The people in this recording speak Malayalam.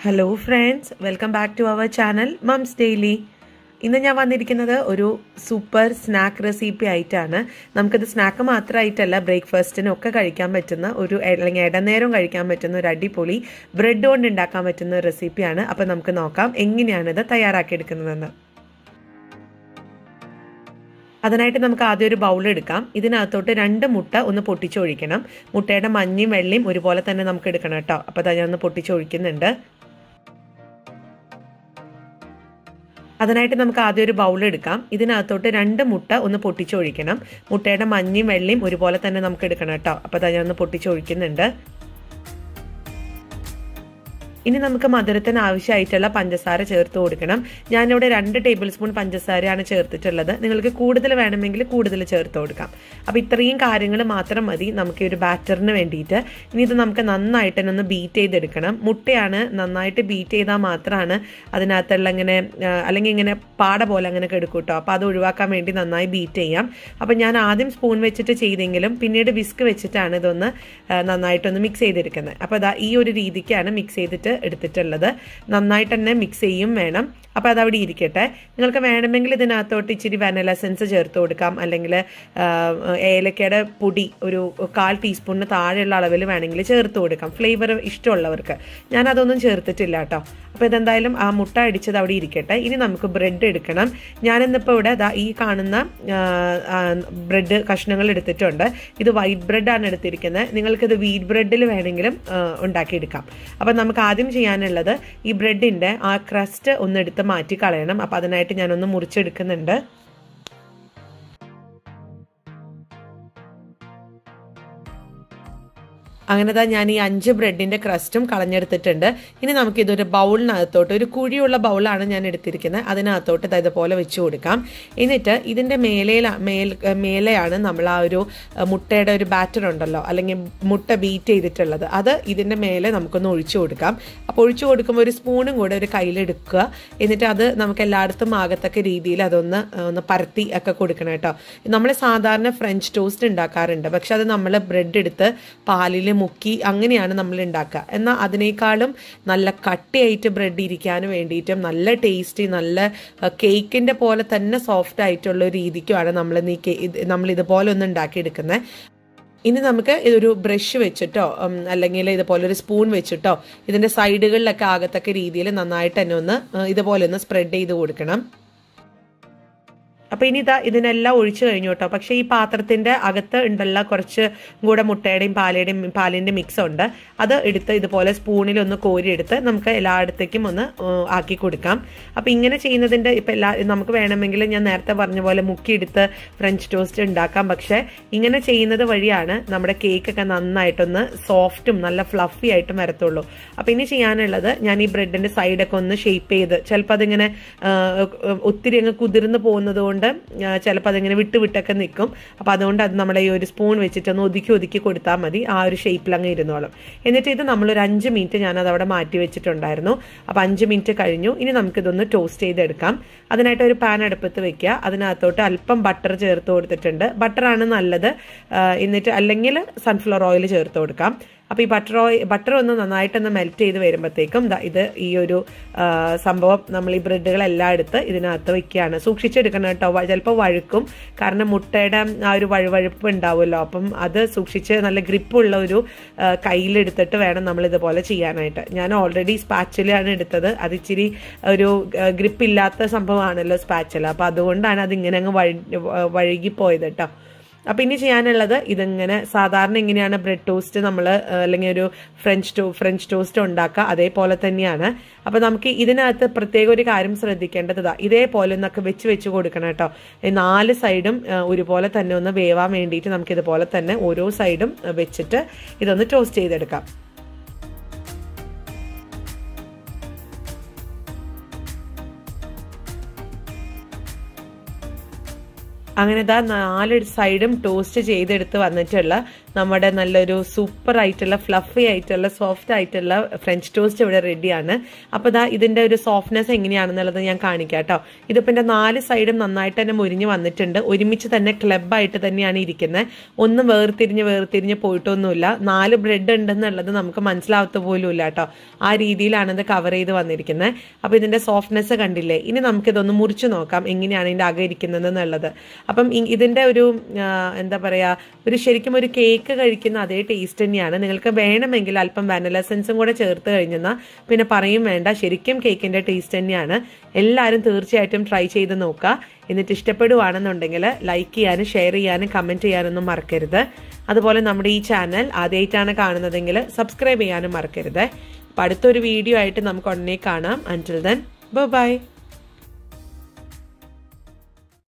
Hello friends, welcome back to our channel Mums Daily. ഇന്ന് ഞാൻ വന്നിരിക്കുന്നത് ഒരു സൂപ്പർ സ്നാക്ക് റെസിപ്പി ആയിട്ടാണ്. നമുക്കിത് സ്നാക്ക് മാത്രമായിട്ടല്ല ബ്രേക്ക്ഫാസ്റ്റിനും ഒക്കെ കഴിക്കാൻ പറ്റുന്ന ഒരു അല്ലെങ്കിൽ ഇടനേരം കഴിക്കാൻ പറ്റുന്ന ഒരു അടിപൊളി ബ്രെഡ് കൊണ്ട് ഉണ്ടാക്കാൻ പറ്റുന്ന റെസിപ്പിയാണ്. അപ്പോൾ നമുക്ക് നോക്കാം എങ്ങനെയാണ് ഇത് തയ്യാറാക്കിയെടുക്കുന്നതെന്ന്. അതിനായിട്ട് നമുക്ക് ആദ്യം ഒരു ബൗൾ എടുക്കാം. ഇതിനകത്തോട്ട് 2 മുട്ട ഒന്ന് പൊട്ടിച്ചൊഴിക്കണം. മുട്ടയുടെ മഞ്ഞയും വെള്ളയും ഒരുപോലെ തന്നെ നമുക്ക് എടുക്കണം കേട്ടോ. അപ്പോൾ അത് ഞാൻ ഒന്ന് പൊട്ടിച്ചൊഴിക്കുന്നുണ്ട്. അതിനായിട്ട് നമുക്ക് ആദ്യം ഒരു ബൗൾ എടുക്കാം. ഇതിനകത്തോട്ട് 2 മുട്ട ഒന്ന് പൊട്ടിച്ചൊഴിക്കണം. മുട്ടയുടെ മഞ്ഞയും വെള്ളയും ഒരുപോലെ തന്നെ നമുക്ക് എടുക്കണം കേട്ടോ. അപ്പോൾ അത് ഞാൻ ഒന്ന് പൊട്ടിച്ചൊഴിക്കുന്നുണ്ട്. ഇനി നമുക്ക് മധുരത്തിന് ആവശ്യമായിട്ടുള്ള പഞ്ചസാര ചേർത്ത് കൊടുക്കണം. ഞാനിവിടെ 2 ടേബിൾ സ്പൂൺ പഞ്ചസാരയാണ് ചേർത്തിട്ടുള്ളത്. നിങ്ങൾക്ക് കൂടുതൽ വേണമെങ്കിൽ കൂടുതൽ ചേർത്ത് കൊടുക്കാം. അപ്പോൾ ഇത്രയും കാര്യങ്ങൾ മാത്രം മതി നമുക്ക് ഈ ഒരു ബാറ്ററിന് വേണ്ടിയിട്ട്. ഇനി ഇത് നമുക്ക് നന്നായിട്ട് തന്നെ ഒന്ന് ബീറ്റ് ചെയ്തെടുക്കണം. മുട്ടയാണ് നന്നായിട്ട് ബീറ്റ് ചെയ്താൽ മാത്രമാണ് അതിനകത്തുള്ള ഇങ്ങനെ അല്ലെങ്കിൽ ഇങ്ങനെ പാട പോലെ അങ്ങനെ കെടുക്കും കേട്ടോ. അപ്പോൾ അത് ഒഴിവാക്കാൻ വേണ്ടി നന്നായി ബീറ്റ് ചെയ്യാം. അപ്പോൾ ഞാൻ ആദ്യം സ്പൂൺ വെച്ചിട്ട് ചെയ്തെങ്കിലും പിന്നീട് വിസ്ക് വെച്ചിട്ടാണ് ഇതൊന്ന് നന്നായിട്ടൊന്ന് മിക്സ് ചെയ്തെടുക്കുന്നത്. അപ്പോൾ അതാ ഈ ഒരു രീതിക്കാണ് മിക്സ് ചെയ്തിട്ട് എടുത്തിട്ടുള്ളത്. നന്നായിട്ട് തന്നെ മിക്സ് ചെയ്യും വേണം. അപ്പോൾ അതവിടെ ഇരിക്കട്ടെ. നിങ്ങൾക്ക് വേണമെങ്കിൽ ഇതിനകത്തോട്ട് ഇച്ചിരി വാനില എസൻസ് ചേർത്ത് കൊടുക്കാം, അല്ലെങ്കിൽ ഏലക്കയുടെ പൊടി ഒരു 1/4 ടീസ്പൂണിന് താഴെയുള്ള അളവിൽ വേണമെങ്കിൽ ചേർത്ത് കൊടുക്കാം, ഫ്ലേവർ ഇഷ്ടമുള്ളവർക്ക്. ഞാനതൊന്നും ചേർത്തിട്ടില്ല കേട്ടോ. അപ്പോൾ ഇതെന്തായാലും ആ മുട്ട അടിച്ചത് അവിടെ ഇരിക്കട്ടെ. ഇനി നമുക്ക് ബ്രെഡ് എടുക്കണം. ഞാനിന്നിപ്പോൾ ഇവിടെ ഈ കാണുന്ന ബ്രെഡ് കഷ്ണങ്ങൾ എടുത്തിട്ടുണ്ട്. ഇത് വൈറ്റ് ബ്രെഡാണ് എടുത്തിരിക്കുന്നത്. നിങ്ങൾക്കിത് വീറ്റ് ബ്രെഡിൽ വേണമെങ്കിലും ഉണ്ടാക്കിയെടുക്കാം. അപ്പം നമുക്ക് ആദ്യം ചെയ്യാനുള്ളത് ഈ ബ്രെഡിൻ്റെ ആ ക്രസ്റ്റ് ഒന്ന് എടുത്ത് മാറ്റി കളയണം. അപ്പം അതിനായിട്ട് ഞാനൊന്ന് മുറിച്ചെടുക്കുന്നുണ്ട്. അങ്ങനെ ഞാൻ ഈ 5 ബ്രെഡിൻ്റെ ക്രസ്റ്റും കളഞ്ഞെടുത്തിട്ടുണ്ട്. ഇനി നമുക്കിതൊരു ബൗളിനകത്തോട്ട്, ഒരു കുഴിയുള്ള ബൗളാണ് ഞാൻ എടുത്തിരിക്കുന്നത്, അതിനകത്തോട്ട് ഇതുപോലെ വെച്ച് കൊടുക്കാം. എന്നിട്ട് ഇതിൻ്റെ മേലെയാണ് നമ്മൾ ആ ഒരു മുട്ടയുടെ ഒരു ബാറ്റർ ഉണ്ടല്ലോ, അല്ലെങ്കിൽ മുട്ട ബീറ്റ് ചെയ്തിട്ടുള്ളത്, അത് ഇതിൻ്റെ മേലെ നമുക്കൊന്ന് ഒഴിച്ചു കൊടുക്കാം. അപ്പോൾ ഒഴിച്ചു കൊടുക്കുമ്പോൾ ഒരു സ്പൂണും കൂടെ ഒരു കയ്യിലെടുക്കുക. എന്നിട്ട് അത് നമുക്ക് എല്ലായിടത്തും ആകത്തക്ക രീതിയിൽ അതൊന്ന് പരത്തി ഒക്കെ കൊടുക്കണം കേട്ടോ. നമ്മൾ സാധാരണ ഫ്രഞ്ച് ടോസ്റ്റ് ഉണ്ടാക്കാറുണ്ട്, പക്ഷെ അത് നമ്മൾ ബ്രെഡ് എടുത്ത് പാലിൽ മുക്കി അങ്ങനെയാണ് നമ്മൾ ഉണ്ടാക്കുക. എന്നാൽ അതിനേക്കാളും നല്ല കട്ടിയായിട്ട് ബ്രെഡ് ഇരിക്കാനും വേണ്ടിയിട്ടും നല്ല ടേസ്റ്റി, നല്ല കേക്കിൻ്റെ പോലെ തന്നെ സോഫ്റ്റ് ആയിട്ടുള്ള ഒരു രീതിക്കുമാണ് നമ്മൾ ഇതുപോലെ ഒന്ന് ഉണ്ടാക്കിയെടുക്കുന്നത്. ഇനി നമുക്ക് ഇതൊരു ബ്രഷ് വെച്ചിട്ടോ അല്ലെങ്കിൽ ഇതുപോലെ ഒരു സ്പൂൺ വെച്ചിട്ടോ ഇതിൻ്റെ സൈഡുകളിലൊക്കെ ആകത്തക്ക രീതിയിൽ നന്നായിട്ട് തന്നെ ഒന്ന് ഇതുപോലെ ഒന്ന് സ്പ്രെഡ് ചെയ്ത് കൊടുക്കണം. അപ്പോൾ ഇനി ഇതിനെല്ലാം ഒഴിച്ചു കഴിഞ്ഞു കേട്ടോ. പക്ഷേ ഈ പാത്രത്തിൻ്റെ അകത്ത് ഉണ്ടല്ല കുറച്ച് കൂടെ മുട്ടയുടെയും പാലിൻ്റെ മിക്സ് ഉണ്ട്. അത് എടുത്ത് ഇതുപോലെ സ്പൂണിലൊന്ന് കോരിയെടുത്ത് നമുക്ക് എല്ലായിടത്തേക്കും ഒന്ന് ആക്കി കൊടുക്കാം. അപ്പോൾ ഇങ്ങനെ ചെയ്യുന്നതിൻ്റെ ഇപ്പം നമുക്ക് വേണമെങ്കിൽ ഞാൻ നേരത്തെ പറഞ്ഞ പോലെ മുക്കിയെടുത്ത് ഫ്രഞ്ച് ടോസ്റ്റ് ഉണ്ടാക്കാം. പക്ഷേ ഇങ്ങനെ ചെയ്യുന്നത് വഴിയാണ് നമ്മുടെ കേക്കൊക്കെ നന്നായിട്ടൊന്ന് സോഫ്റ്റും നല്ല ഫ്ലഫി ആയിട്ടും വരത്തുള്ളൂ. അപ്പോൾ ഇനി ചെയ്യാനുള്ളത്, ഞാൻ ഈ ബ്രെഡിൻ്റെ സൈഡൊക്കെ ഒന്ന് ഷേപ്പ് ചെയ്ത്, ചിലപ്പോൾ അതിങ്ങനെ ഒത്തിരി അങ്ങ് കുതിർന്ന് പോകുന്നത് കൊണ്ട് ചിലപ്പോൾ അതിങ്ങനെ വിട്ടൊക്കെ നിൽക്കും. അപ്പോൾ അതുകൊണ്ട് അത് നമ്മുടെ ഈ ഒരു സ്പൂൺ വെച്ചിട്ടൊന്ന് ഒതുക്കി കൊടുത്താൽ മതി. ആ ഒരു ഷേപ്പിൽ അങ്ങ് ഇരുന്നോളും. എന്നിട്ട് ഇത് നമ്മളൊരു 5 മിനിറ്റ് ഞാനത് അവിടെ മാറ്റി വെച്ചിട്ടുണ്ടായിരുന്നു. അപ്പോൾ 5 മിനിറ്റ് കഴിഞ്ഞു. ഇനി നമുക്കിതൊന്ന് ടോസ്റ്റ് ചെയ്തെടുക്കാം. അതിനായിട്ട് ഒരു പാൻ അടുപ്പത്ത് വെക്കുക. അതിനകത്തോട്ട് അല്പം ബട്ടർ ചേർത്ത് കൊടുത്തിട്ടുണ്ട്. ബട്ടറാണ് നല്ലത്. എന്നിട്ട് അല്ലെങ്കിൽ സൺഫ്ലവർ ഓയിൽ ചേർത്ത് കൊടുക്കാം. അപ്പോൾ ഈ ബട്ടർ ഒന്ന് നന്നായിട്ടൊന്ന് മെൽറ്റ് ചെയ്ത് വരുമ്പോഴത്തേക്കും ഇത് ഈ ഒരു സംഭവം നമ്മൾ ഈ ബ്രെഡുകളെല്ലാം എടുത്ത് ഇതിനകത്ത് വെക്കുകയാണ്. സൂക്ഷിച്ചെടുക്കണം കേട്ടോ, ചിലപ്പോൾ വഴുക്കും. കാരണം മുട്ടയുടെ ആ ഒരു വഴുവഴുപ്പ് ഉണ്ടാവുമല്ലോ. അപ്പം അത് സൂക്ഷിച്ച് നല്ല ഗ്രിപ്പുള്ള ഒരു കയ്യിലെടുത്തിട്ട് വേണം നമ്മൾ ഇതുപോലെ ചെയ്യാനായിട്ട്. ഞാൻ ഓൾറെഡി സ്പാച്ചിലാണ് എടുത്തത്. അത് ഇച്ചിരി ഒരു ഗ്രിപ്പില്ലാത്ത സംഭവമാണല്ലോ സ്പാച്ചില. അപ്പോൾ അതുകൊണ്ടാണ് അതിങ്ങനെ അങ്ങ് വഴുകിപ്പോയത് കേട്ടോ. അപ്പോൾ ഇനി ചെയ്യാനുള്ളത്, ഇതിങ്ങനെ സാധാരണ എങ്ങനെയാണ് ബ്രെഡ് ടോസ്റ്റ് നമ്മൾ അല്ലെങ്കിൽ ഒരു ഫ്രഞ്ച് ടോസ്റ്റ് ഉണ്ടാക്കുക, അതേപോലെ തന്നെയാണ്. അപ്പോൾ നമുക്ക് ഇതിനകത്ത് പ്രത്യേക ഒരു കാര്യം ശ്രദ്ധിക്കേണ്ടത്, ഇതേപോലെ ഒന്നൊക്കെ വെച്ച് കൊടുക്കണം കേട്ടോ. 4 സൈഡും ഒരുപോലെ തന്നെ ഒന്ന് വേവാൻ വേണ്ടിയിട്ട് നമുക്ക് ഇതുപോലെ തന്നെ ഓരോ സൈഡും വെച്ചിട്ട് ഇതൊന്ന് ടോസ്റ്റ് ചെയ്തെടുക്കാം. അങ്ങനെ 4 സൈഡും ടോസ്റ്റ് ചെയ്തെടുത്ത് വന്നിട്ടുള്ള നമ്മുടെ നല്ലൊരു സൂപ്പർ ആയിട്ടുള്ള ഫ്ലഫി ആയിട്ടുള്ള സോഫ്റ്റ് ആയിട്ടുള്ള ഫ്രഞ്ച് ടോസ്റ്റ് ഇവിടെ റെഡിയാണ്. അപ്പോൾ ഇതാ ഇതിന്റെ ഒരു സോഫ്റ്റ്നെസ് എങ്ങനെയാണെന്നുള്ളത് ഞാൻ കാണിക്കാം കേട്ടോ. ഇതിപ്പോൾ എൻ്റെ 4 സൈഡും നന്നായിട്ട് തന്നെ മുരിഞ്ഞ് വന്നിട്ടുണ്ട്. ഒരുമിച്ച് തന്നെ ക്ലബായിട്ട് തന്നെയാണ് ഇരിക്കുന്നത്. ഒന്നും വേർതിരിഞ്ഞ് പോയിട്ടൊന്നുമില്ല. 4 ബ്രെഡ് ഉണ്ടെന്നുള്ളത് നമുക്ക് മനസ്സിലാവത്ത പോലും ഇല്ല കേട്ടോ. ആ രീതിയിലാണ് ഇത് കവർ ചെയ്ത് വന്നിരിക്കുന്നത്. അപ്പോൾ ഇതിന്റെ സോഫ്റ്റ്നെസ് കണ്ടില്ലേ? ഇനി നമുക്കിതൊന്ന് മുറിച്ച് നോക്കാം എങ്ങനെയാണ് ഇതിന്റെ അകം ഇരിക്കുന്നത് എന്നുള്ളത്. അപ്പം ഇതിന്റെ ഒരു എന്താ പറയാ, ശരിക്കും ഒരു കേക്ക് കഴിക്കുന്ന അതേ ടേസ്റ്റ് തന്നെയാണ്. നിങ്ങൾക്ക് വേണമെങ്കിൽ അല്പം വാനില എസൻസും കൂടെ ചേർത്ത് കഴിഞ്ഞാൽ പിന്നെ പറയും വേണ്ട, ശരിക്കും കേക്കിന്റെ ടേസ്റ്റ് തന്നെയാണ്. എല്ലാവരും തീർച്ചയായിട്ടും ട്രൈ ചെയ്ത് നോക്കുക. എന്നിട്ട് ഇഷ്ടപ്പെടുവാണെന്നുണ്ടെങ്കിൽ ലൈക്ക് ചെയ്യാനും ഷെയർ ചെയ്യാനും കമന്റ് ചെയ്യാനൊന്നും മറക്കരുത്. അതുപോലെ നമ്മുടെ ഈ ചാനൽ ആദ്യമായിട്ടാണ് കാണുന്നതെങ്കിൽ സബ്സ്ക്രൈബ് ചെയ്യാനും മറക്കരുത്. അപ്പം അടുത്തൊരു വീഡിയോ ആയിട്ട് നമുക്ക് ഉടനെ കാണാം. അൻറ്റിൽ ദെൻ ബൈ.